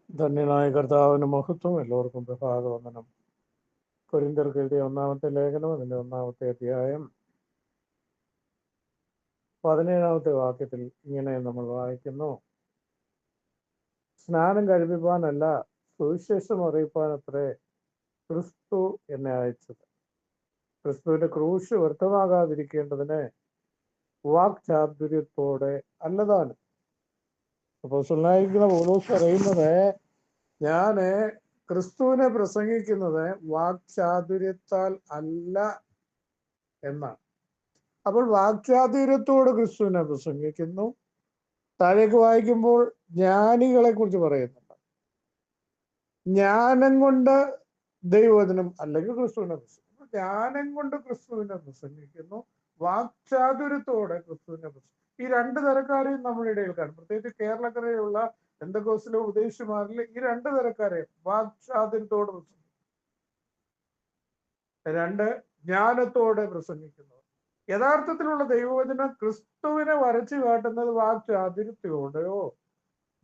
ധന്യനായ കർത്താവിന് മഹത്വം. എല്ലാവർക്കും പ്രഭാതവന്ദനം. കൊരിന്ത്യർക്ക് എഴുതിയ ഒന്നാമത്തെ ലേഖനം, അതിൻ്റെ ഒന്നാമത്തെ അധ്യായം 17-ാമത്തെ വാക്യത്തിൽ ഇങ്ങനെ നമ്മൾ വായിക്കുന്നു: സ്നാനം കഴിപ്പിപ്പാനല്ല, സുവിശേഷം അറിയിപ്പാനത്രേ ക്രിസ്തു എന്നെ അയച്ചത്. ക്രിസ്തുവിന്റെ ക്രൂശ് വ്യർത്ഥമാകാതിരിക്കേണ്ടതിന് വാക്ചാതുര്യത്തോടെ അല്ലതാനും. അപ്പോസ്തലനായിരിക്കുന്ന പൗലോസ് പറയുന്നത്, ഞാന് ക്രിസ്തുവിനെ പ്രസംഗിക്കുന്നത് വാക്ചാതുര്യത്താൽ അല്ല എന്നാണ്. അപ്പോൾ വാക്ചാതുര്യത്തോട് ക്രിസ്തുവിനെ പ്രസംഗിക്കുന്നു. താഴേക്ക് വായിക്കുമ്പോൾ ജ്ഞാനികളെ കുറിച്ച് പറയുന്നുണ്ട്. ജ്ഞാനം കൊണ്ട് ദൈവവചനം അല്ലെങ്കിൽ ക്രിസ്തുവിനെ പ്രസംഗിക്കുന്നു. ജ്ഞാനം കൊണ്ട് ക്രിസ്തുവിനെ പ്രസംഗിക്കുന്നു, വാക്ചാതുര്യത്തോടെ ക്രിസ്തുവിനെ പ്രസംഗിക്കുന്നു. ഈ രണ്ട് തരക്കാരെയും നമ്മുടെ ഇടയിൽ കാണും. പ്രത്യേകിച്ച് കേരളക്കരയിലുള്ള പെന്തക്കോസ്തിലെ ഉപദേശിമാരിൽ ഈ രണ്ട് തരക്കാരെ വാക്ചാതുര്യത്തോടെ പ്രസംഗിക്കുന്നു. രണ്ട്, ജ്ഞാനത്തോടെ പ്രസംഗിക്കുന്നു. യഥാർത്ഥത്തിലുള്ള ദൈവവചനം ക്രിസ്തുവിനെ വരച്ചു കാട്ടുന്നത് വാക്ചാതുര്യത്തോടെയോ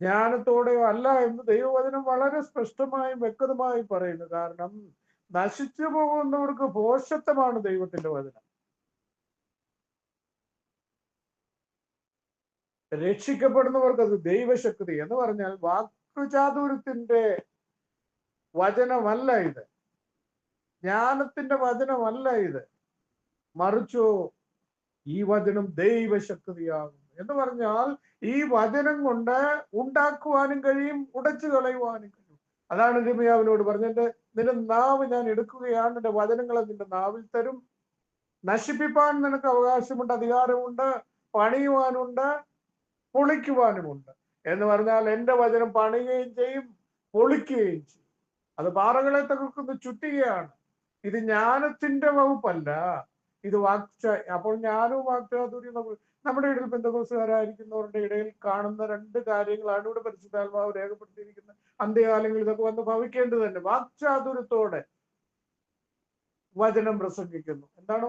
ജ്ഞാനത്തോടെയോ അല്ല എന്ന് ദൈവവചനം വളരെ സ്പഷ്ടമായും വ്യക്തമായും പറയുന്നു. കാരണം നശിച്ചു പോകുന്നവർക്ക് ഭോഷത്വമാണ് ദൈവത്തിന്റെ വചനം. രക്ഷിക്കപ്പെടുന്നവർക്ക് അത് ദൈവശക്തി. എന്ന് പറഞ്ഞാൽ വാക്ചാതുര്യത്തിന്റെ വചനമല്ല ഇത്, ജ്ഞാനത്തിന്റെ വചനമല്ല ഇത്, മറിച്ചോ ഈ വചനം ദൈവശക്തിയാകും. എന്ന് പറഞ്ഞാൽ ഈ വചനം കൊണ്ട് ഉണ്ടാക്കുവാനും കഴിയും, ഉടച്ചു കളയുവാനും കഴിയും. അതാണ് ഇരിമയാവിനോട് പറഞ്ഞത്, നിന്റെ നാവ് ഞാൻ എടുക്കുകയാണ്, നിന്റെ വചനങ്ങളെ നിന്റെ നാവിൽ തരും. നശിപ്പിപ്പാൻ നിനക്ക് അവകാശമുണ്ട്, അധികാരമുണ്ട്, പണിയുവാനുണ്ട്, പൊളിക്കുവാനുമുണ്ട്. എന്ന് പറഞ്ഞാൽ എൻ്റെ വചനം പണിയുകയും ചെയ്യും, പൊളിക്കുകയും ചെയ്യും. അത് പാറകളെ തകർക്കുന്ന ചുറ്റികയാണ്. ഇത് ജ്ഞാനത്തിന്റെ വകുപ്പല്ല, ഇത് അപ്പോൾ ജ്ഞാനവും വാക്ചാതുര്യം നമ്മുടെ ഇടയിൽ പെന്തക്കോസ്തുകാരായിരിക്കുന്നവരുടെ ഇടയിൽ കാണുന്ന രണ്ട് കാര്യങ്ങളാണ് ഇവിടെ പരിശുദ്ധാത്മാവ് രേഖപ്പെടുത്തിയിരിക്കുന്നത്. അന്ത്യകാലങ്ങളിൽ ഇതൊക്കെ വന്ന് ഭവിക്കേണ്ടത് തന്നെ. വാക്ചാതുര്യത്തോടെ വചനം പ്രസംഗിക്കുന്നു. എന്താണ്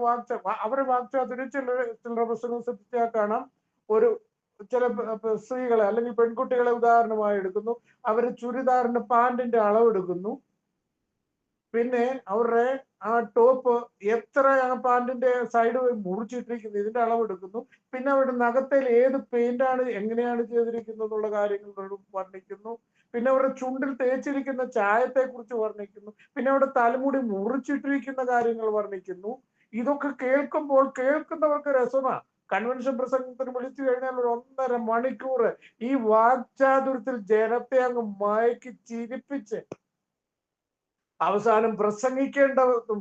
അവരെ വാക്ചാതുര്യം? ചിലരുടെ പ്രസംഗം ശ്രദ്ധിച്ചാൽ കാണാം, ചില സ്ത്രീകളെ അല്ലെങ്കിൽ പെൺകുട്ടികളെ ഉദാഹരണമായി എടുക്കുന്നു. അവര് ചുരിദാറിന്റെ പാന്റിന്റെ അളവെടുക്കുന്നു. പിന്നെ അവരുടെ ആ ടോപ്പ് എത്ര പാന്റിന്റെ സൈഡ് മുറിച്ചിട്ടിരിക്കുന്നു, ഇതിന്റെ അളവെടുക്കുന്നു. പിന്നെ അവരുടെ നഖത്തിൽ ഏത് പെയിന്റാണ്, എങ്ങനെയാണ് ചെയ്തിരിക്കുന്നത് എന്നുള്ള കാര്യങ്ങൾ വർണ്ണിക്കുന്നു. പിന്നെ അവരുടെ ചുണ്ടിൽ തേച്ചിരിക്കുന്ന ചായത്തെ കുറിച്ച് വർണ്ണിക്കുന്നു. പിന്നെ അവരുടെ തലമുടി മുറിച്ചിട്ടിരിക്കുന്ന കാര്യങ്ങൾ വർണ്ണിക്കുന്നു. ഇതൊക്കെ കേൾക്കുമ്പോൾ കേൾക്കുന്നവർക്ക് രസമാണ്. കൺവെൻഷൻ പ്രസംഗത്തിന് വിളിച്ചു കഴിഞ്ഞാൽ ഒരു 1.5 മണിക്കൂർ ഈ വാക്ചാതുര്യത്തിൽ ജനത്തെ അങ്ങ് മയക്കി ചിരിപ്പിച്ച് അവസാനം പ്രസംഗിക്കേണ്ടതും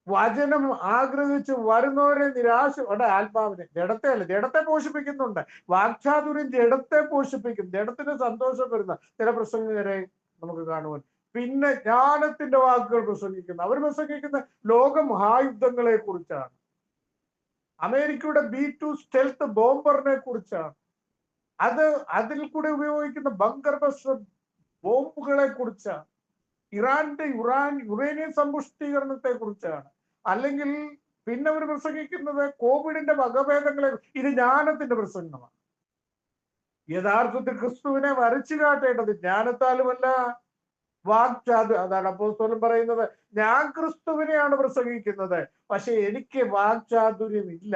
വചനം ആഗ്രഹിച്ച് വരുന്നവരെ നിരാശ ആത്മാവിനെ, ജഡത്തെ പോഷിപ്പിക്കുന്നുണ്ട്. വാക്ചാതുര്യം ജഡത്തെ പോഷിപ്പിക്കും, ജഡത്തിന് സന്തോഷം വരുന്ന ചില പ്രസംഗകരെ നമുക്ക് കാണുവാൻ. പിന്നെ ജ്ഞാനത്തിന്റെ വാക്കുകൾ പ്രസംഗിക്കുന്നു. അവർ പ്രസംഗിക്കുന്ന ലോക മഹായുദ്ധങ്ങളെ കുറിച്ചാണ്, അമേരിക്കയുടെ B-2 സ്റ്റെൽത്ത് ബോംബറിനെ കുറിച്ചാണ്, അതിൽ കൂടെ ഉപയോഗിക്കുന്ന ബങ്കർ ബസ്റ്റർ ബോംബുകളെ കുറിച്ചാണ്, ഇറാന്റെ യുറേനിയം സമ്പുഷ്ടീകരണത്തെ കുറിച്ചാണ്. അല്ലെങ്കിൽ പിന്നെ അവർ പ്രസംഗിക്കുന്നത് കോവിഡിന്റെ വകഭേദങ്ങളെ. ഇത് ജ്ഞാനത്തിന്റെ പ്രസംഗമാണ്. യഥാർത്ഥത്തിൽ ക്രിസ്തുവിനെ വരച്ചു കാട്ടേണ്ടത് ജ്ഞാനത്താലുമല്ല, അതാണ് അപ്പോസ്തലൻ പറയുന്നത്, ഞാൻ ക്രിസ്തുവിനെയാണ് പ്രസംഗിക്കുന്നത്, പക്ഷെ എനിക്ക് വാക്ചാതുര്യം ഇല്ല.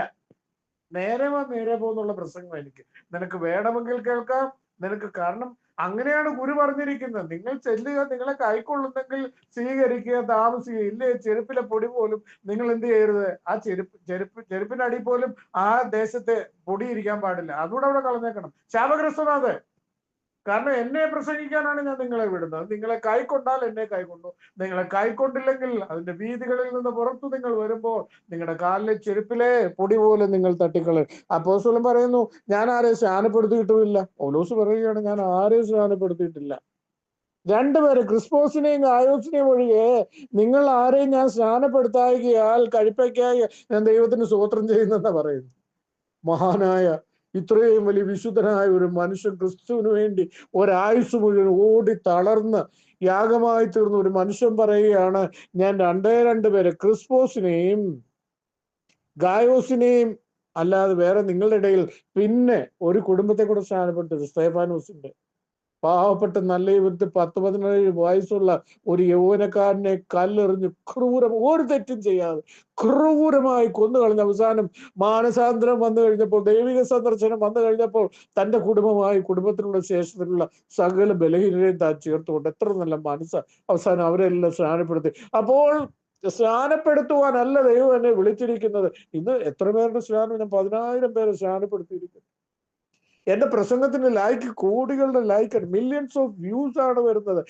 നേരെ പോന്നുള്ള പ്രസംഗം എനിക്ക്. നിനക്ക് വേണമെങ്കിൽ കേൾക്കാം, നിനക്ക്, കാരണം അങ്ങനെയാണ് ഗുരു പറഞ്ഞിരിക്കുന്നത്. നിങ്ങൾ ചെല്ലുക, നിങ്ങളെ കൈക്കൊള്ളുന്നെങ്കിൽ സ്വീകരിക്കുക, താമസിക്കുക. ഇല്ലേ, ചെരുപ്പിലെ പൊടി പോലും നിങ്ങൾ എന്ത് ചെയ്യരുത്, ആ ചെരുപ്പിനടി പോലും ആ ദേശത്തെ പൊടി ഇരിക്കാൻ പാടില്ല, അതുകൂടെ അവിടെ കളഞ്ഞേക്കണം. ശാപഗ്രസ്തനാഥ്. കാരണം എന്നെ പ്രസംഗിക്കാനാണ് ഞാൻ നിങ്ങളെ വിടുന്നത്. നിങ്ങളെ കൈക്കൊണ്ടാൽ എന്നെ കൈക്കൊണ്ടു, നിങ്ങളെ കൈക്കൊണ്ടില്ലെങ്കിൽ അതിന്റെ വീതികളിൽ നിന്ന് പുറത്തു നിങ്ങൾ വരുമ്പോൾ നിങ്ങളുടെ കാലിലെ ചെരുപ്പിലെ പൊടി പോലും നിങ്ങൾ തട്ടിക്കളയും. അപ്പോസ്തലൻ പറയുന്നു, ഞാൻ ആരെയും സ്നാനപ്പെടുത്തിയിട്ടുമില്ല. പൗലോസ് പറയുകയാണ്, ഞാൻ ആരെയും സ്നാനപ്പെടുത്തിയിട്ടില്ല. രണ്ടുപേര്, ക്രിസ്പോസിനെയും ഗായോസിനെയും ഒഴികെ നിങ്ങൾ ആരെയും ഞാൻ സ്നാനപ്പെടുത്തായികയാൽ കഴിപ്പയ്ക്കായി ഞാൻ ദൈവത്തിന് സ്തോത്രം ചെയ്യുന്നെന്നാ പറയുന്നു. മഹാനായ ഇത്രയും വലിയ വിശുദ്ധനായ ഒരു മനുഷ്യൻ ക്രിസ്തുവിന് വേണ്ടി ഒരായുസ് മുഴുവൻ ഓടി തളർന്ന് യാഗമായി തീർന്ന ഒരു മനുഷ്യൻ പറയുകയാണ്, ഞാൻ രണ്ടേ പേരെ, ക്രിസ്പോസിനെയും ഗായോസിനെയും അല്ലാതെ വേറെ നിങ്ങളുടെ ഇടയിൽ പിന്നെ ഒരു കുടുംബത്തെ കൂടെ സ്നാനപ്പെട്ടത്, സ്തേഫാനോസിന്റെ. പാവപ്പെട്ട നല്ല വിത്ത് 10-17 വയസ്സുള്ള ഒരു യൗവനക്കാരനെ കല്ലെറിഞ്ഞ് ഒരു തെറ്റും ചെയ്യാതെ ക്രൂരമായി കൊന്നു കളഞ്ഞ അവസാനം മാനസാന്തരം വന്നു കഴിഞ്ഞപ്പോൾ, ദൈവിക സന്ദർശനം വന്നു കഴിഞ്ഞപ്പോൾ തന്റെ കുടുംബത്തിലുള്ള ശേഷത്തിലുള്ള സകല ബലഹീനരെയും താൻ ചേർത്തുകൊണ്ട് എത്ര നല്ല മനസ്സ് അവസാനം അവരെല്ലാം സ്നാനപ്പെടുത്തി. അപ്പോൾ സ്നാനപ്പെടുത്തുവാനല്ല ദൈവം എന്നെ വിളിച്ചിരിക്കുന്നത്. ഇന്ന് എത്ര പേരുടെ സ്നാനം? ഞാൻ 10,000 പേരെ സ്നാനപ്പെടുത്തിയിരിക്കുന്നു. എന്റെ പ്രസംഗത്തിന് ലൈക്ക്, കോടികളുടെ ലൈക്ക്, മില്യൺസ് ഓഫ് വ്യൂസ് ആണ് വരുന്നത്.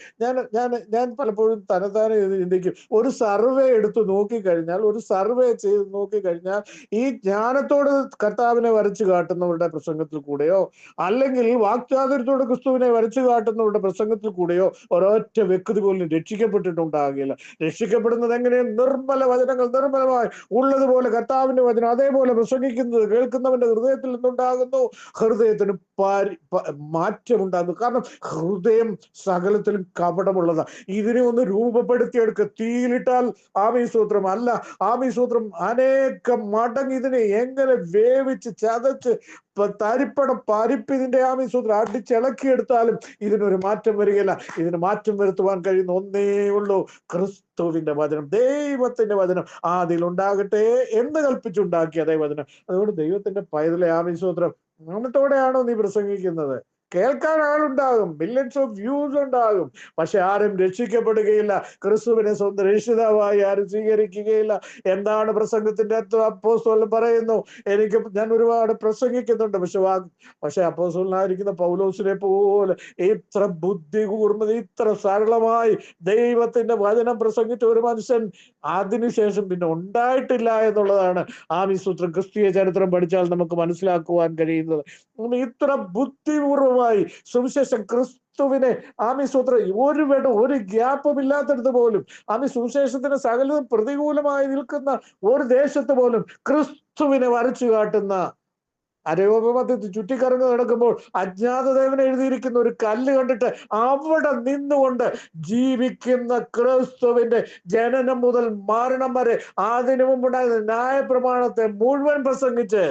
ഞാൻ പലപ്പോഴും തന്നെത്താനെ ചിന്തിക്കും, ഒരു സർവേ എടുത്ത് നോക്കിക്കഴിഞ്ഞാൽ, ചെയ്ത് നോക്കിക്കഴിഞ്ഞാൽ ഈ ജ്ഞാനത്തോട് കർത്താവിനെ വരച്ചു കാട്ടുന്നവരുടെ പ്രസംഗത്തിൽ കൂടെയോ, അല്ലെങ്കിൽ വാക്ചാതുര്യത്തോട് ക്രിസ്തുവിനെ വരച്ചു കാട്ടുന്നവരുടെ പ്രസംഗത്തിൽ കൂടെയോ ഒരൊറ്റ വ്യക്തി പോലും രക്ഷിക്കപ്പെട്ടിട്ടുണ്ടാകില്ല. രക്ഷിക്കപ്പെടുന്നത് എങ്ങനെ? നിർമ്മല വചനങ്ങൾ നിർമ്മലമായി ഉള്ളതുപോലെ കർത്താവിന്റെ വചനം അതേപോലെ പ്രസംഗിക്കുന്നത് കേൾക്കുന്നവന്റെ ഹൃദയത്തിൽ നിന്നുണ്ടാകുന്നു. ഹൃദയത്തിന് മാറ്റമുണ്ടാകുന്നു. കാരണം ഹൃദയം സകലത്തിലും കപടമുള്ളതാ. ഇതിനെ ഒന്ന് രൂപപ്പെടുത്തിയെടുക്കുക. തീയിലിട്ടാൽ ആമീസൂത്രം അല്ല. ആമീസൂത്രം അനേകം മടങ്ങ് ഇതിനെ എങ്ങനെ വേവിച്ച് ചതച്ച് പരിപ്പിതിന്റെ ആമീസൂത്രം അടിച്ചിളക്കിയെടുത്താലും ഇതിനൊരു മാറ്റം വരികയില്ല. ഇതിന് മാറ്റം വരുത്തുവാൻ കഴിയുന്ന ഒന്നേ ഉള്ളൂ, ക്രിസ്തുവിന്റെ വചനം, ദൈവത്തിന്റെ വചനം. അതിലുണ്ടാകട്ടെ എന്ന് കൽപ്പിച്ചുണ്ടാക്കിയ അതേ വചനം. അതുകൊണ്ട് ദൈവത്തിന്റെ പൈതലെ ആമീസൂത്രം, ജ്ഞാനത്തോടെയാണോ നീ പ്രസംഗിക്കുന്നത്? കേൾക്കാൻ ആളുണ്ടാകും, മില്യൺസ് ഓഫ് വ്യൂസ് ഉണ്ടാകും, പക്ഷെ ആരും രക്ഷിക്കപ്പെടുകയില്ല. ക്രിസ്തുവിനെ സ്വന്തം രക്ഷിതാവായി ആരും സ്വീകരിക്കുകയില്ല. എന്താണ് പ്രസംഗത്തിന്റെ അർത്ഥം? അപ്പോസ്തലൻ പറയുന്നു, ഞാൻ ഒരുപാട് പ്രസംഗിക്കുന്നുണ്ട്, പക്ഷെ അപ്പോസ്തലനായിരിക്കുന്ന പൗലോസിനെ പോലെ ഇത്ര ബുദ്ധി കൂർമ്മത്, ഇത്ര സരളമായി ദൈവത്തിന്റെ വചനം പ്രസംഗിച്ച ഒരു മനുഷ്യൻ അതിനുശേഷം പിന്നെ ഉണ്ടായിട്ടില്ല എന്നുള്ളതാണ് ആമീസൂത്രം ക്രിസ്തീയ ചരിത്രം പഠിച്ചാൽ നമുക്ക് മനസ്സിലാക്കുവാൻ കഴിയുന്നത്. ഇത്ര ബുദ്ധിപൂർവമായി സുവിശേഷം ക്രിസ്തുവിനെ ആമീസൂത്രം ഒരു ഗ്യാപ്പും ഇല്ലാത്തടത്ത് പോലും, സുവിശേഷത്തിന് സകലതും പ്രതികൂലമായി നിൽക്കുന്ന ഒരു ദേശത്ത് പോലും ക്രിസ്തുവിനെ വരച്ചു കാട്ടുന്ന, അരയോപമധ്യത്തിൽ ചുറ്റിക്കറങ്ങി നടക്കുമ്പോൾ അജ്ഞാതദേവൻ എഴുതിയിരിക്കുന്ന ഒരു കല്ല് കണ്ടിട്ട് അവിടെ നിന്നുകൊണ്ട് ജീവിക്കുന്ന ക്രിസ്തുവിന്റെ ജനനം മുതൽ മരണം വരെ അതിനു മുമ്പുണ്ടായിരുന്ന ന്യായപ്രമാണത്തെ മുഴുവൻ പ്രസംഗിച്ച്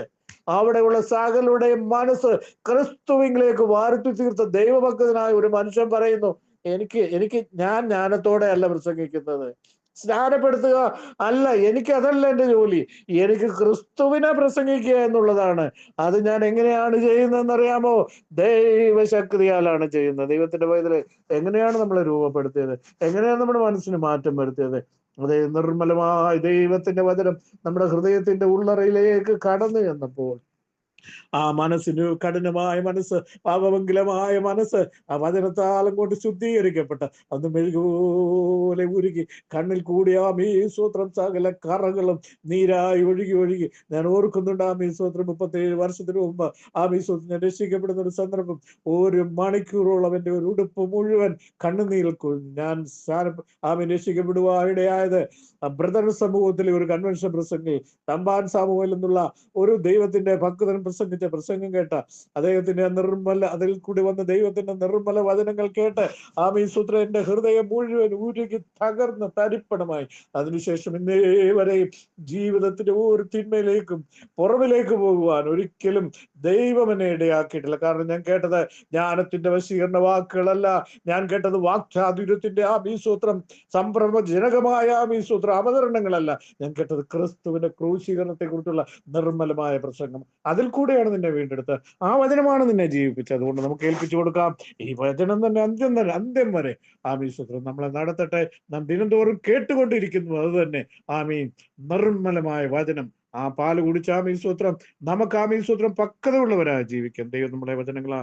അവിടെയുള്ള സകലരുടെയും മനസ്സ് ക്രിസ്തുവിലേക്ക് വാർത്തി തീർത്ത ദൈവഭക്തനായ ഒരു മനുഷ്യൻ പറയുന്നു, ഞാൻ ജ്ഞാനത്തോടെ അല്ല പ്രസംഗിക്കുന്നത്, സ്നാനപ്പെടുത്തുക അല്ല, അതല്ല എന്റെ ജോലി, എനിക്ക് ക്രിസ്തുവിനെ പ്രസംഗിക്കുക എന്നുള്ളതാണ്. അത് ഞാൻ എങ്ങനെയാണ് ചെയ്യുന്നതെന്ന് അറിയാമോ? ദൈവശക്തിയാലാണ് ചെയ്യുന്നത്. ദൈവത്തിന്റെ പൈതല് എങ്ങനെയാണ് നമ്മളെ രൂപപ്പെടുത്തിയത്? എങ്ങനെയാണ് നമ്മുടെ മനസ്സിന് മാറ്റം വരുത്തിയത്? അതേ നിർമ്മലമായ ദൈവത്തിന്റെ വചനം നമ്മുടെ ഹൃദയത്തിന്റെ ഉള്ളറയിലേക്ക് കടന്നു ചെന്നപ്പോൾ ആ മനസ്സിന്, കഠിനമായ മനസ്സ്, പാപമംഗലമായ മനസ്സ് ആ വചനത്താലും കൊണ്ട് ശുദ്ധീകരിക്കപ്പെട്ട അന്ന് മെഴുകുപോലെ ഉരുകി കണ്ണിൽ കൂടി ആ മീസൂത്രം സകല കറകളും നീരായി ഒഴുകി ഞാൻ ഓർക്കുന്നുണ്ട്. ആ മീസൂത്രം 37 വർഷത്തിന് മുമ്പ് ആ മീസൂത്രം ഞാൻ രക്ഷിക്കപ്പെടുന്ന ഒരു സന്ദർഭം, 1 മണിക്കൂറോളം എൻ്റെ ഒരു ഉടുപ്പ് മുഴുവൻ കണ്ണുനീരിൽ ഞാൻ രക്ഷിക്കപ്പെടുവാനിടയായത് ബ്രദർ സമൂഹത്തിലെ ഒരു കൺവെൻഷൻ പ്രസംഗി തമ്പാൻ സാമുവേൽ എന്നുള്ള ഒരു ദൈവത്തിന്റെ ഭക്തൻ പ്രസംഗിച്ച പ്രസംഗം കേട്ട അദ്ദേഹത്തിന്റെ അതിൽ കൂടി വന്ന ദൈവത്തിന്റെ നിർമ്മല വചനങ്ങൾ കേട്ട് ആമീസൂത്രം എന്റെ ഹൃദയം മുഴുവൻ ഉരുകി തകർന്ന് തരിപ്പണമായി. അതിനുശേഷം ഇന്നേ വരെയും ജീവിതത്തിന്റെ ഒരു തിന്മയിലേക്കും പുറമിലേക്ക് പോകുവാൻ ഒരിക്കലും ദൈവം എന്നെ ഇടയാക്കിയിട്ടില്ല. കാരണം ഞാൻ കേട്ടത് ജ്ഞാനത്തിന്റെ വശീകരണ വാക്കുകളല്ല, ഞാൻ കേട്ടത് വാക്ചാതുര്യത്തിന്റെ ആമീസൂത്രം, സംഭ്രമജനകമായ ആമീസൂത്രം അവതരണങ്ങളല്ല, ഞാൻ കേട്ടത് ക്രിസ്തുവിന്റെ ക്രൂശീകരണത്തെ കുറിച്ചുള്ള നിർമ്മലമായ പ്രസംഗം. അതിൽ കൂടെയാണ് നിന്നെ വീണ്ടെടുത്ത്, ആ വചനമാണ് നിന്നെ ജീവിപ്പിച്ചത്. അതുകൊണ്ട് നമുക്ക് ഏൽപ്പിച്ചു കൊടുക്കാം ഈ വചനം തന്നെ അന്ത്യം വരെ ആമീസൂത്രം നമ്മളെ നടത്തട്ടെ. നാം ദിനംതോറും കേട്ടുകൊണ്ടിരിക്കുന്നു അത് തന്നെ ആമീൻ, നിർമ്മലമായ വചനം. ആ പാല് കുടിച്ച ആമീസൂത്രം നമുക്ക് ആമീസൂത്രം പക്വതയുള്ളവരായി ജീവിക്കാം. ദൈവം നമ്മളെ വചനങ്ങളാ